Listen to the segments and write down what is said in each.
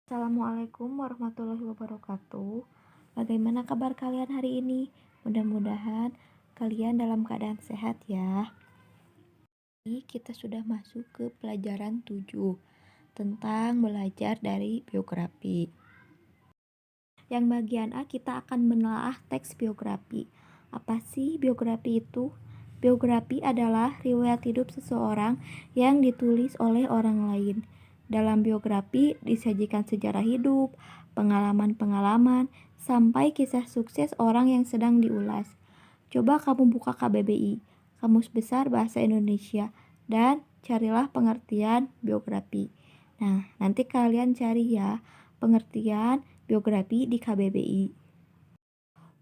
Assalamualaikum warahmatullahi wabarakatuh. Bagaimana kabar kalian hari ini? Mudah-mudahan kalian dalam keadaan sehat ya. Ini kita sudah masuk ke pelajaran 7 tentang belajar dari biografi. Yang bagian A kita akan menelaah teks biografi. Apa sih biografi itu? Biografi adalah riwayat hidup seseorang yang ditulis oleh orang lain. Dalam biografi disajikan sejarah hidup, pengalaman-pengalaman, sampai kisah sukses orang yang sedang diulas. Coba kamu buka KBBI, Kamus Besar Bahasa Indonesia, dan carilah pengertian biografi. Nah, nanti kalian cari ya pengertian biografi di KBBI.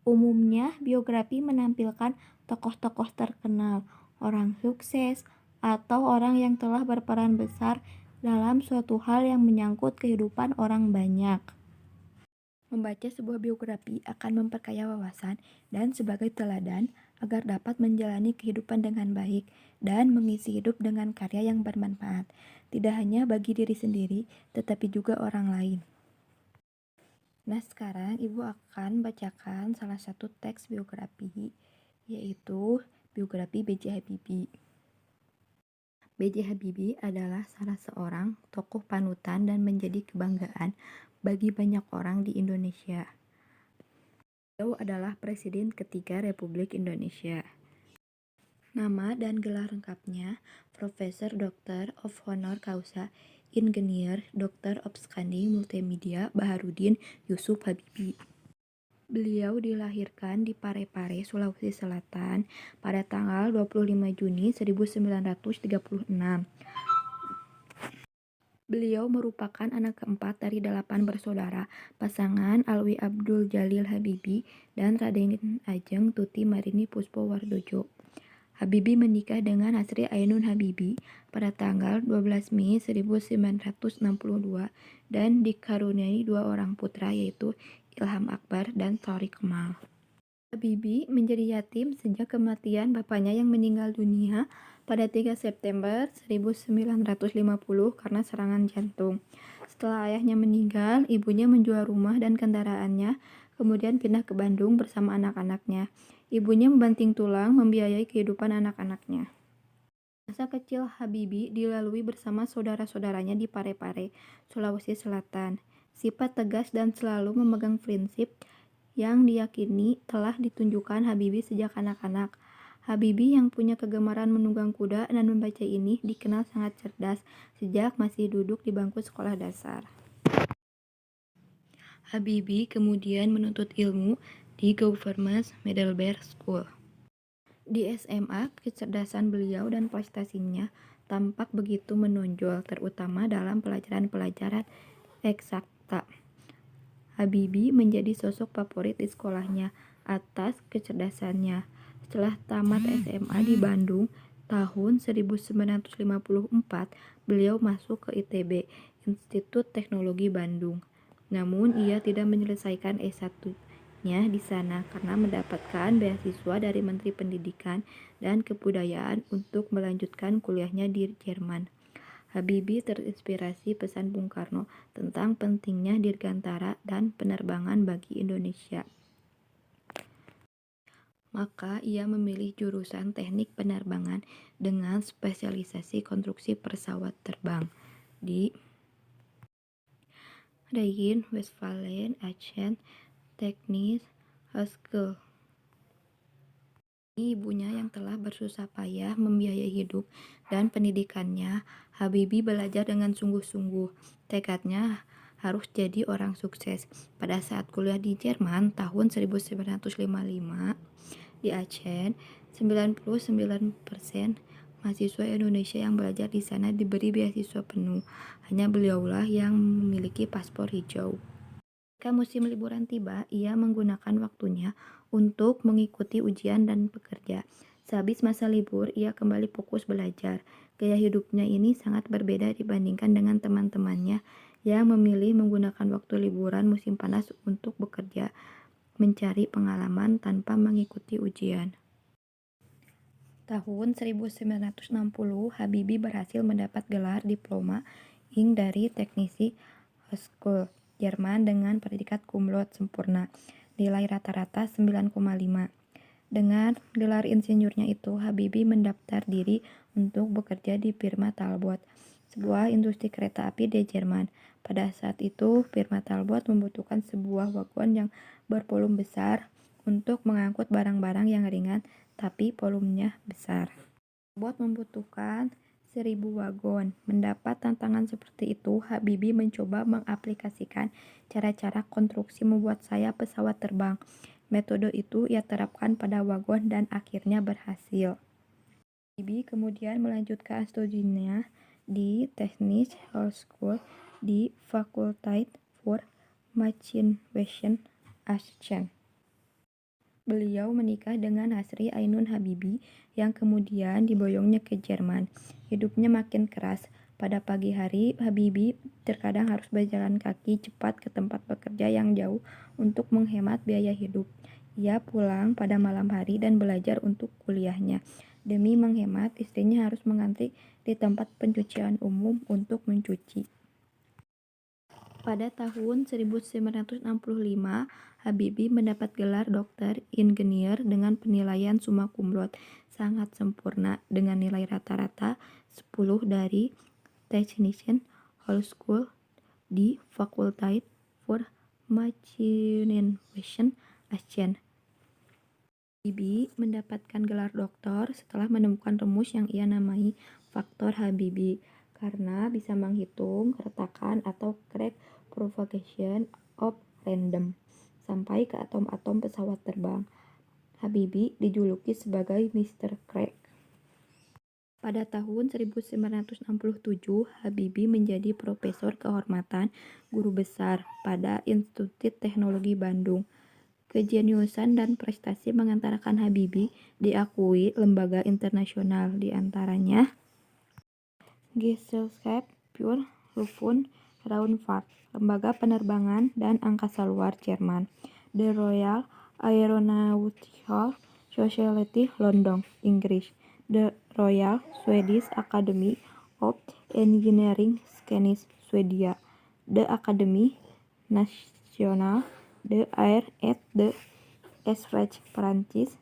Umumnya, biografi menampilkan tokoh-tokoh terkenal, orang sukses, atau orang yang telah berperan besar dalam suatu hal yang menyangkut kehidupan orang banyak. Membaca sebuah biografi akan memperkaya wawasan dan sebagai teladan agar dapat menjalani kehidupan dengan baik dan mengisi hidup dengan karya yang bermanfaat, tidak hanya bagi diri sendiri, tetapi juga orang lain. Nah, sekarang Ibu akan bacakan salah satu teks biografi, yaitu biografi B.J. Habibie. B.J. Habibie adalah salah seorang tokoh panutan dan menjadi kebanggaan bagi banyak orang di Indonesia. Beliau adalah Presiden ketiga Republik Indonesia. Nama dan gelar lengkapnya Profesor Dr. of Honor Causa Ingenieur Dr. of Scandi Multimedia Baharudin Yusuf Habibie. Beliau dilahirkan di Parepare, Sulawesi Selatan pada tanggal 25 Juni 1936. Beliau merupakan anak keempat dari 8 bersaudara, pasangan Alwi Abdul Jalil Habibie dan Raden Ajeng Tuti Marini Puspowardojo. Habibie menikah dengan Asri Ainun Habibie pada tanggal 12 Mei 1962 dan dikaruniai 2 orang putra yaitu Ilham Akbar dan Thoriq Kemal. Habibie menjadi yatim sejak kematian bapaknya yang meninggal dunia pada 3 September 1950 karena serangan jantung. Setelah ayahnya meninggal, ibunya menjual rumah dan kendaraannya, kemudian pindah ke Bandung bersama anak-anaknya. Ibunya membanting tulang membiayai kehidupan anak-anaknya. Masa kecil Habibie dilalui bersama saudara-saudaranya di Parepare, Sulawesi Selatan. Sifat tegas dan selalu memegang prinsip yang diyakini telah ditunjukkan Habibie sejak anak-anak. Habibie yang punya kegemaran menunggang kuda dan membaca ini dikenal sangat cerdas sejak masih duduk di bangku sekolah dasar. Habibie kemudian menuntut ilmu di Government Middlebury School. Di SMA, kecerdasan beliau dan prestasinya tampak begitu menonjol, terutama dalam pelajaran-pelajaran eksakta. Habibie menjadi sosok favorit di sekolahnya atas kecerdasannya. Setelah tamat SMA di Bandung tahun 1954, beliau masuk ke ITB, Institut Teknologi Bandung. Namun ia tidak menyelesaikan S1-nya di sana karena mendapatkan beasiswa dari Menteri Pendidikan dan Kebudayaan untuk melanjutkan kuliahnya di Jerman. Habibie terinspirasi pesan Bung Karno tentang pentingnya dirgantara dan penerbangan bagi Indonesia. Maka ia memilih jurusan Teknik Penerbangan dengan spesialisasi konstruksi pesawat terbang di Rhein-Westfalen Technische Hochschule. Ibunya yang telah bersusah payah membiayai hidup dan pendidikannya, Habibie belajar dengan sungguh-sungguh. Tekadnya harus jadi orang sukses. Pada saat kuliah di Jerman tahun 1955 di Aachen, 99% mahasiswa Indonesia yang belajar di sana diberi beasiswa penuh. Hanya beliaulah yang memiliki paspor hijau. Ketika musim liburan tiba, ia menggunakan waktunya untuk mengikuti ujian dan bekerja. Sehabis masa libur, ia kembali fokus belajar. Gaya hidupnya ini sangat berbeda dibandingkan dengan teman-temannya yang memilih menggunakan waktu liburan musim panas untuk bekerja, mencari pengalaman tanpa mengikuti ujian. Tahun 1960, Habibie berhasil mendapat gelar diploma Ing dari teknisi Hochschule, Jerman dengan predikat cum laude sempurna. Nilai rata-rata 9,5. Dengan gelar insinyurnya itu, Habibie mendaftar diri untuk bekerja di firma Talbot, sebuah industri kereta api di Jerman. Pada saat itu, firma Talbot membutuhkan sebuah wagon yang bervolume besar untuk mengangkut barang-barang yang ringan tapi volumenya besar. Talbot membutuhkan 1.000 wagon. Mendapat tantangan seperti itu, Habibie mencoba mengaplikasikan cara-cara konstruksi membuat sayap pesawat terbang. Metode itu ia terapkan pada wagon dan akhirnya berhasil. Habibie kemudian melanjutkan studinya di Technische Hochschule di Fakultät für Machinenwesen Aachen. Beliau menikah dengan Hasri Ainun Habibie yang kemudian diboyongnya ke Jerman. Hidupnya makin keras. Pada pagi hari, Habibie terkadang harus berjalan kaki cepat ke tempat bekerja yang jauh untuk menghemat biaya hidup. Ia pulang pada malam hari dan belajar untuk kuliahnya. Demi menghemat, istrinya harus mengantri di tempat pencucian umum untuk mencuci. Pada tahun 1965, Habibie mendapat gelar dokter ingenieur dengan penilaian summa cum laude sangat sempurna dengan nilai rata-rata 10 dari Technische Hochschule di Fakultät für Machinenwesen Aachen. Habibie mendapatkan gelar doktor setelah menemukan rumus yang ia namai faktor Habibie karena bisa menghitung keretakan atau crack propagation of random sampai ke atom-atom pesawat terbang. Habibie dijuluki sebagai Mr. Crack. Pada tahun 1967, Habibie menjadi profesor kehormatan guru besar pada Institut Teknologi Bandung. Kejeniusan dan prestasi mengantarkan Habibie diakui lembaga internasional, di antaranya Gesellschaft für Luftfahrtraumfahrt, lembaga penerbangan dan angkasa luar Jerman, The Royal Aeronautical Society London, Inggris, The Royal Swedish Academy of Engineering Skåne, Swedia, The Académie Nationale des Arts et des Sciences, Prancis,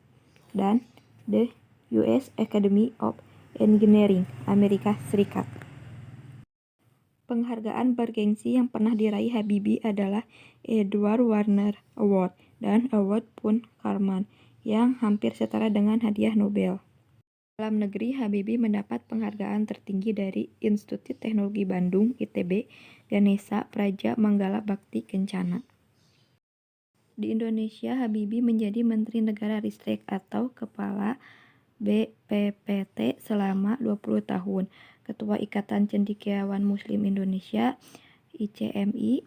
dan The US Academy of Engineering, Amerika Serikat. Penghargaan bergengsi yang pernah diraih Habibie adalah Edward Warner Award dan Award Pun Karman yang hampir setara dengan hadiah Nobel. Dalam negeri, Habibie mendapat penghargaan tertinggi dari Institut Teknologi Bandung (ITB), Ganesha Praja Manggala Bhakti Kencana. Di Indonesia, Habibie menjadi Menteri Negara Ristek atau Kepala BPPT selama 20 tahun, Ketua Ikatan Cendekiawan Muslim Indonesia (ICMI),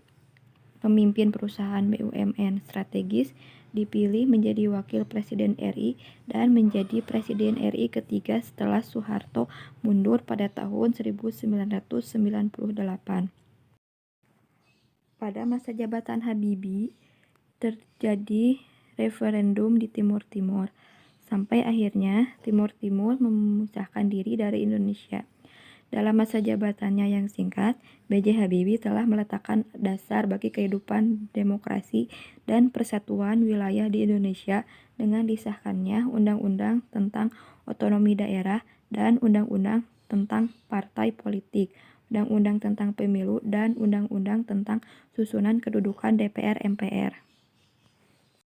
pemimpin perusahaan BUMN strategis, dipilih menjadi Wakil Presiden RI dan menjadi Presiden RI ketiga setelah Soeharto mundur pada tahun 1998. Pada masa jabatan Habibie, terjadi referendum di Timur Timur. Sampai akhirnya Timur Timur memisahkan diri dari Indonesia. Dalam masa jabatannya yang singkat, B.J. Habibie telah meletakkan dasar bagi kehidupan demokrasi dan persatuan wilayah di Indonesia dengan disahkannya Undang-Undang tentang Otonomi Daerah dan Undang-Undang tentang Partai Politik, Undang-Undang tentang Pemilu, dan Undang-Undang tentang Susunan Kedudukan DPR-MPR.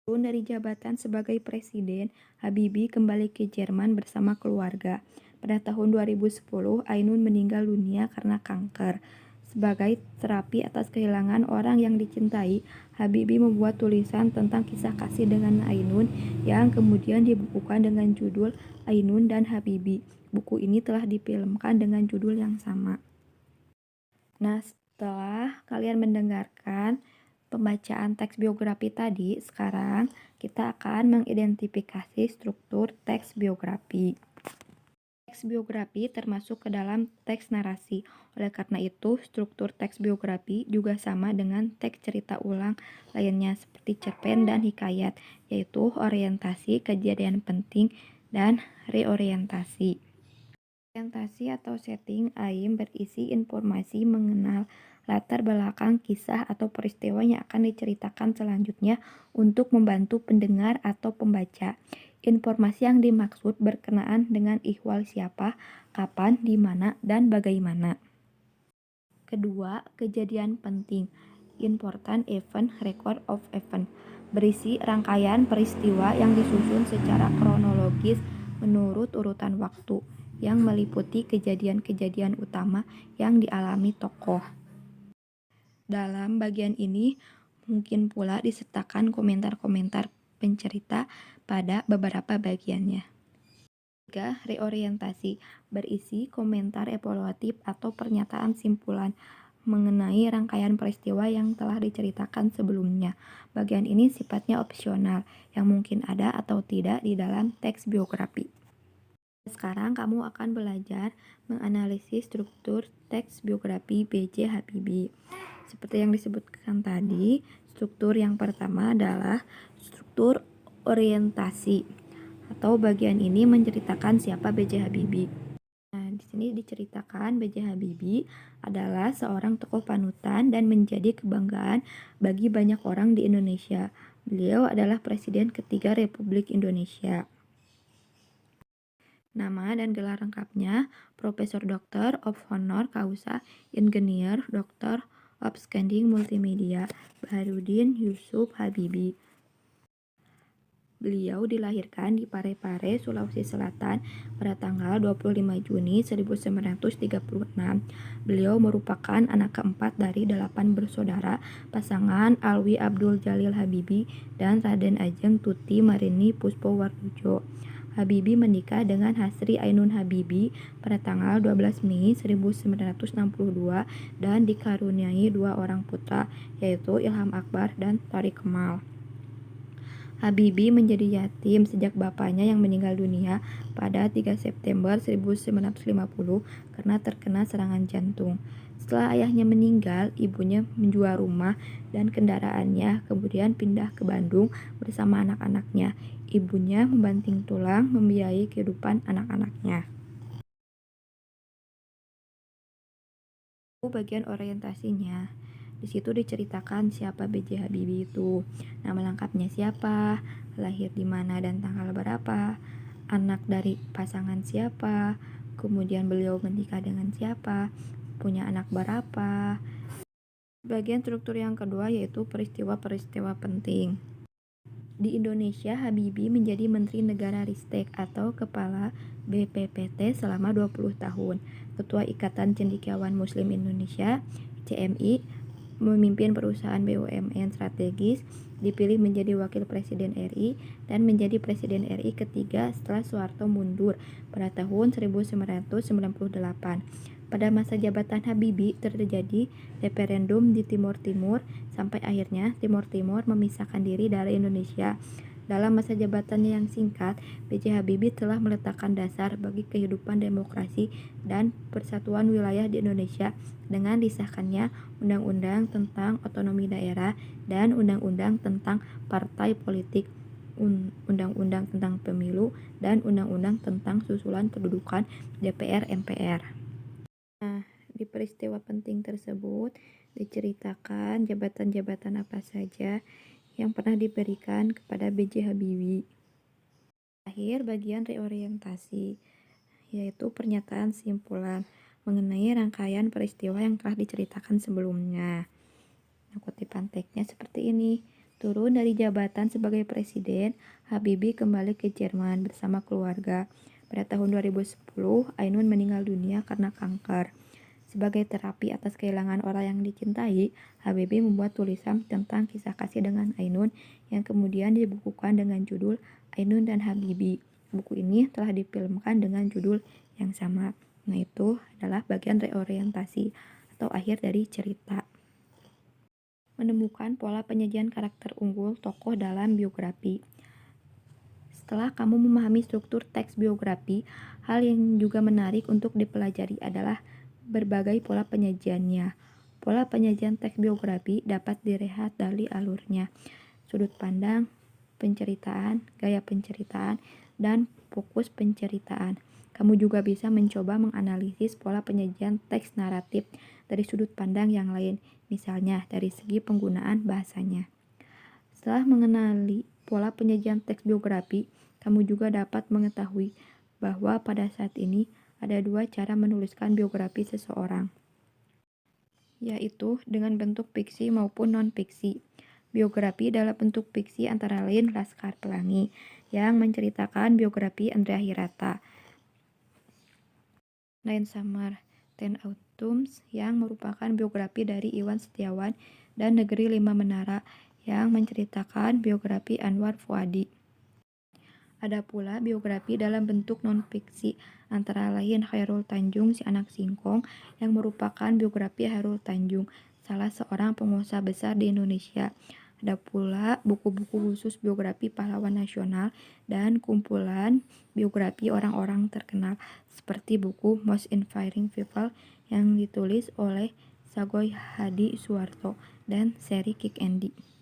Turun dari jabatan sebagai presiden, Habibie kembali ke Jerman bersama keluarga. Pada tahun 2010, Ainun meninggal dunia karena kanker. Sebagai terapi atas kehilangan orang yang dicintai, Habibie membuat tulisan tentang kisah kasih dengan Ainun yang kemudian dibukukan dengan judul Ainun dan Habibie. Buku ini telah difilmkan dengan judul yang sama. Nah, setelah kalian mendengarkan pembacaan teks biografi tadi, sekarang kita akan mengidentifikasi struktur teks biografi. Teks biografi termasuk ke dalam teks narasi. Oleh karena itu, struktur teks biografi juga sama dengan teks cerita ulang lainnya seperti cerpen dan hikayat, yaitu orientasi, kejadian penting, dan reorientasi. Orientasi atau setting aim berisi informasi mengenal latar belakang kisah atau peristiwa yang akan diceritakan selanjutnya untuk membantu pendengar atau pembaca. Informasi yang dimaksud berkenaan dengan ihwal siapa, kapan, di mana, dan bagaimana. Kedua, kejadian penting. Important event, record of event. Berisi rangkaian peristiwa yang disusun secara kronologis menurut urutan waktu, yang meliputi kejadian-kejadian utama yang dialami tokoh. Dalam bagian ini, mungkin pula disertakan komentar-komentar pencerita pada beberapa bagiannya. 3. Reorientasi. Berisi komentar evaluatif atau pernyataan simpulan mengenai rangkaian peristiwa yang telah diceritakan sebelumnya. Bagian ini sifatnya opsional, yang mungkin ada atau tidak di dalam teks biografi. Sekarang kamu akan belajar menganalisis struktur teks biografi B.J. Habibie. Seperti yang disebutkan tadi, struktur yang pertama adalah struktur orientasi, atau bagian ini menceritakan siapa B.J. Habibie. Nah, di sini diceritakan B.J. Habibie adalah seorang tokoh panutan dan menjadi kebanggaan bagi banyak orang di Indonesia. Beliau adalah Presiden ketiga Republik Indonesia. Nama dan gelar lengkapnya Profesor Doktor of Honor Causa Ingenieur Doktor of Scanning Multimedia Baharudin Yusuf Habibie. Beliau dilahirkan di Parepare, Sulawesi Selatan pada tanggal 25 Juni 1936. Beliau merupakan anak keempat dari 8 bersaudara pasangan Alwi Abdul Jalil Habibie dan Raden Ajeng Tuti Marini Puspowardojo. Habibie menikah dengan Hasri Ainun Habibie pada tanggal 12 Mei 1962 dan dikaruniai 2 orang putra, yaitu Ilham Akbar dan Tariq Kemal. Habibie menjadi yatim sejak bapaknya yang meninggal dunia pada 3 September 1950 karena terkena serangan jantung. Setelah ayahnya meninggal, ibunya menjual rumah dan kendaraannya, kemudian pindah ke Bandung bersama anak-anaknya. Ibunya membanting tulang membiayai kehidupan anak-anaknya. Bagian orientasinya. Di situ diceritakan siapa B.J. Habibie itu, nama lengkapnya siapa, lahir di mana dan tanggal berapa, anak dari pasangan siapa, kemudian beliau menikah dengan siapa, punya anak berapa. Bagian struktur yang kedua yaitu peristiwa-peristiwa penting. Di Indonesia, Habibie menjadi Menteri Negara Ristek atau Kepala BPPT selama 20 tahun. Ketua Ikatan Cendekiawan Muslim Indonesia, CMI, memimpin perusahaan BUMN strategis, dipilih menjadi Wakil Presiden RI, dan menjadi Presiden RI ketiga setelah Soeharto mundur pada tahun 1998. Pada masa jabatan Habibie terjadi referendum di Timur Timur sampai akhirnya Timur Timur memisahkan diri dari Indonesia. Dalam masa jabatannya yang singkat, B.J. Habibie telah meletakkan dasar bagi kehidupan demokrasi dan persatuan wilayah di Indonesia dengan disahkannya Undang-Undang tentang Otonomi Daerah dan Undang-Undang tentang Partai Politik, Undang-Undang tentang Pemilu, dan Undang-Undang tentang Susulan Kedudukan DPR-MPR. Nah, di peristiwa penting tersebut diceritakan jabatan-jabatan apa saja yang pernah diberikan kepada B.J. Habibie. Akhir bagian reorientasi, yaitu pernyataan simpulan mengenai rangkaian peristiwa yang telah diceritakan sebelumnya. Nah, kutipan teksnya seperti ini. Turun dari jabatan sebagai presiden, Habibie kembali ke Jerman bersama keluarga. Pada tahun 2010, Ainun meninggal dunia karena kanker. Sebagai terapi atas kehilangan orang yang dicintai, Habibie membuat tulisan tentang kisah kasih dengan Ainun yang kemudian dibukukan dengan judul Ainun dan Habibie. Buku ini telah difilmkan dengan judul yang sama. Nah, itu adalah bagian reorientasi atau akhir dari cerita. Menemukan pola penyajian karakter unggul tokoh dalam biografi. Setelah kamu memahami struktur teks biografi, hal yang juga menarik untuk dipelajari adalah berbagai pola penyajiannya. Pola penyajian teks biografi dapat dilihat dari alurnya, sudut pandang, penceritaan, gaya penceritaan, dan fokus penceritaan. Kamu juga bisa mencoba menganalisis pola penyajian teks naratif dari sudut pandang yang lain, misalnya dari segi penggunaan bahasanya. Setelah mengenali pola penyajian teks biografi, kamu juga dapat mengetahui bahwa pada saat ini ada dua cara menuliskan biografi seseorang, yaitu dengan bentuk fiksi maupun non-fiksi. Biografi dalam bentuk fiksi antara lain Laskar Pelangi yang menceritakan biografi Andrea Hirata, Nine Summer, Ten Autumns yang merupakan biografi dari Iwan Setiawan, dan Negeri Lima Menara yang menceritakan biografi Anwar Fuadi. Ada pula biografi dalam bentuk non-fiksi antara lain Khairul Tanjung, Si Anak Singkong yang merupakan biografi Khairul Tanjung, salah seorang pengusaha besar di Indonesia. Ada pula buku-buku khusus biografi pahlawan nasional dan kumpulan biografi orang-orang terkenal seperti buku Most Inspiring People yang ditulis oleh Sagoy Hadi Suwarto dan seri Kick Andy.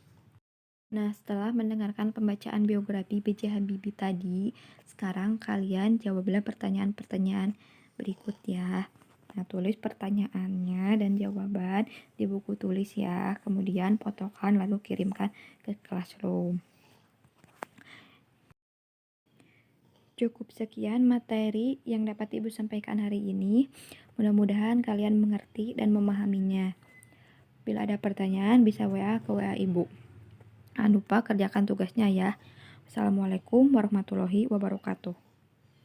Nah, setelah mendengarkan pembacaan biografi B.J. Habibie tadi, sekarang kalian jawablah pertanyaan-pertanyaan berikut ya. Nah, tulis pertanyaannya dan jawaban di buku tulis ya. Kemudian fotokan lalu kirimkan ke Classroom. Cukup sekian materi yang dapat Ibu sampaikan hari ini. Mudah-mudahan kalian mengerti dan memahaminya. Bila ada pertanyaan bisa WA ke WA Ibu. Jangan lupa kerjakan tugasnya ya. Assalamualaikum warahmatullahi wabarakatuh.